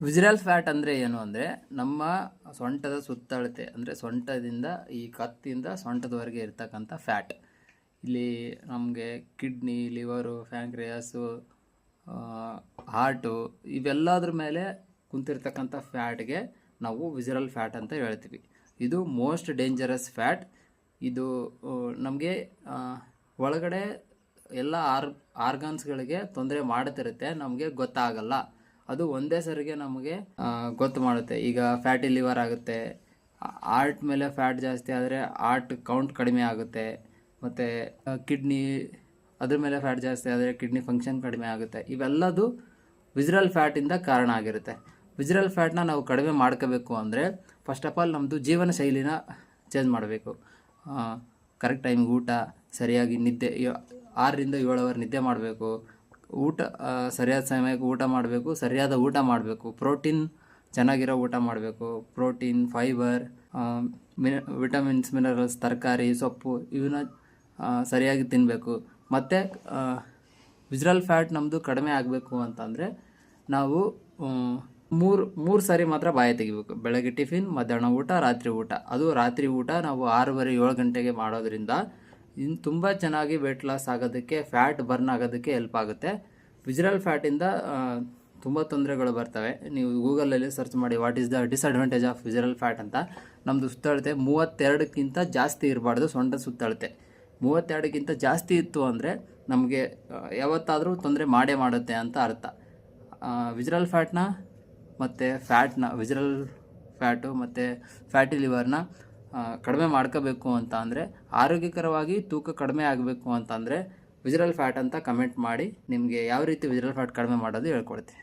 Visceral fat ಅಂದರೆ ಏನು ಅಂದರೆ ನಮ್ಮ ಸೊಂಟದ ಸುತ್ತಳತೆ ಅಂದರೆ ಸೊಂಟದಿಂದ ಈ ಕತ್ತಿಂದ ಸೊಂಟದವರೆಗೆ ಇರ್ತಕ್ಕಂಥ ಫ್ಯಾಟ್. ಇಲ್ಲಿ ನಮಗೆ ಕಿಡ್ನಿ, ಲಿವರು, ಪ್ಯಾಂಕ್ರಿಯಾಸು, ಹಾರ್ಟು ಇವೆಲ್ಲದ್ರ ಮೇಲೆ ಕುಂತಿರ್ತಕ್ಕಂಥ ಫ್ಯಾಟ್ಗೆ ನಾವು ವಿಸರಲ್ ಫ್ಯಾಟ್ ಅಂತ ಹೇಳ್ತೀವಿ. ಇದು ಮೋಸ್ಟ್ ಡೇಂಜರಸ್ ಫ್ಯಾಟ್. ಇದು ನಮಗೆ ಒಳಗಡೆ ಎಲ್ಲ ಆರ್ಗನ್ಸ್ಗಳಿಗೆ ತೊಂದರೆ ಮಾಡುತ್ತಿರುತ್ತೆ, ನಮಗೆ ಗೊತ್ತಾಗಲ್ಲ. ಅದು ಒಂದೇ ಸರಿಗೆ ನಮಗೆ ಗೊತ್ತು ಮಾಡುತ್ತೆ. ಈಗ ಫ್ಯಾಟಿ ಲಿವರ್ ಆಗುತ್ತೆ, ಹಾರ್ಟ್ ಮೇಲೆ ಫ್ಯಾಟ್ ಜಾಸ್ತಿ ಆದರೆ ಹಾರ್ಟ್ ಕೌಂಟ್ ಕಡಿಮೆ ಆಗುತ್ತೆ, ಮತ್ತು ಕಿಡ್ನಿ ಅದ್ರ ಮೇಲೆ ಫ್ಯಾಟ್ ಜಾಸ್ತಿ ಆದರೆ ಕಿಡ್ನಿ ಫಂಕ್ಷನ್ ಕಡಿಮೆ ಆಗುತ್ತೆ. ಇವೆಲ್ಲದು ವಿಸರಲ್ ಫ್ಯಾಟಿಂದ ಕಾರಣ ಆಗಿರುತ್ತೆ. ವಿಸರಲ್ ಫ್ಯಾಟ್ನ ನಾವು ಕಡಿಮೆ ಮಾಡ್ಕೋಬೇಕು ಅಂದರೆ ಫಸ್ಟ್ ಆಫ್ ಆಲ್ ನಮ್ಮದು ಜೀವನ ಶೈಲಿನ ಚೇಂಜ್ ಮಾಡಬೇಕು. ಕರೆಕ್ಟ್ ಟೈಮಿಗೆ ಊಟ, ಸರಿಯಾಗಿ ನಿದ್ದೆ, 6ರಿಂದ 7 ಅವರ್ ನಿದ್ದೆ ಮಾಡಬೇಕು. ಊಟ ಸರಿಯಾದ ಸಮಯಕ್ಕೆ ಊಟ ಮಾಡಬೇಕು, ಸರಿಯಾದ ಊಟ ಮಾಡಬೇಕು. ಪ್ರೋಟೀನ್ ಚೆನ್ನಾಗಿರೋ ಊಟ ಮಾಡಬೇಕು. ಪ್ರೋಟೀನ್, ಫೈಬರ್, ವಿಟಮಿನ್ಸ್, ಮಿನರಲ್ಸ್, ತರಕಾರಿ, ಸೊಪ್ಪು ಇವನ್ನ ಸರಿಯಾಗಿ ತಿನ್ನಬೇಕು. ಮತ್ತು ವಿಸರಲ್ ಫ್ಯಾಟ್ ನಮ್ಮದು ಕಡಿಮೆ ಆಗಬೇಕು ಅಂತಂದರೆ ನಾವು ಮೂರು ಸಾರಿ ಮಾತ್ರ ಬಾಯಿ ತೆಗಿಬೇಕು. ಬೆಳಗ್ಗೆ ಟಿಫಿನ್, ಮಧ್ಯಾಹ್ನ ಊಟ, ರಾತ್ರಿ ಊಟ. ಅದು ರಾತ್ರಿ ಊಟ ನಾವು 6:30-7 ಗಂಟೆಗೆ ಮಾಡೋದ್ರಿಂದ ಇನ್ನು ತುಂಬ ಚೆನ್ನಾಗಿ ವೆಯ್ಟ್ ಲಾಸ್ ಆಗೋದಕ್ಕೆ, ಫ್ಯಾಟ್ ಬರ್ನ್ ಆಗೋದಕ್ಕೆ ಹೆಲ್ಪ್ ಆಗುತ್ತೆ. ವಿಸರಲ್ ಫ್ಯಾಟಿಂದ ತುಂಬ ತೊಂದರೆಗಳು ಬರ್ತವೆ. ನೀವು ಗೂಗಲಲ್ಲಿ ಸರ್ಚ್ ಮಾಡಿ what is the disadvantage of visceral fat ಅಂತ. ನಮ್ಮದು ಸುತ್ತಳತೆ 32ಕ್ಕಿಂತ ಜಾಸ್ತಿ ಇರಬಾರ್ದು. ಸೊಂಟದ ಸುತ್ತಳತೆ 32ಕ್ಕಿಂತ ಜಾಸ್ತಿ ಇತ್ತು ಅಂದರೆ ನಮಗೆ ಯಾವತ್ತಾದರೂ ತೊಂದರೆ ಮಾಡೇ ಮಾಡುತ್ತೆ ಅಂತ ಅರ್ಥ. ವಿಸರಲ್ ಫ್ಯಾಟ್ನ ಮತ್ತು ವಿಸರಲ್ ಫ್ಯಾಟು ಮತ್ತು ಫ್ಯಾಟಿ ಲಿವರ್ನ ಕಡಿಮೆ ಮಾಡ್ಕೋಬೇಕು ಅಂತ ಅಂದರೆ, ಆರೋಗ್ಯಕರವಾಗಿ ತೂಕ ಕಡಿಮೆ ಆಗಬೇಕು ಅಂತಂದರೆ ವಿಸರಲ್ ಫ್ಯಾಟ್ ಅಂತ ಕಮೆಂಟ್ ಮಾಡಿ. ನಿಮಗೆ ಯಾವ ರೀತಿ ವಿಸರಲ್ ಫ್ಯಾಟ್ ಕಡಿಮೆ ಮಾಡೋದು ಹೇಳ್ಕೊಡ್ತೀನಿ.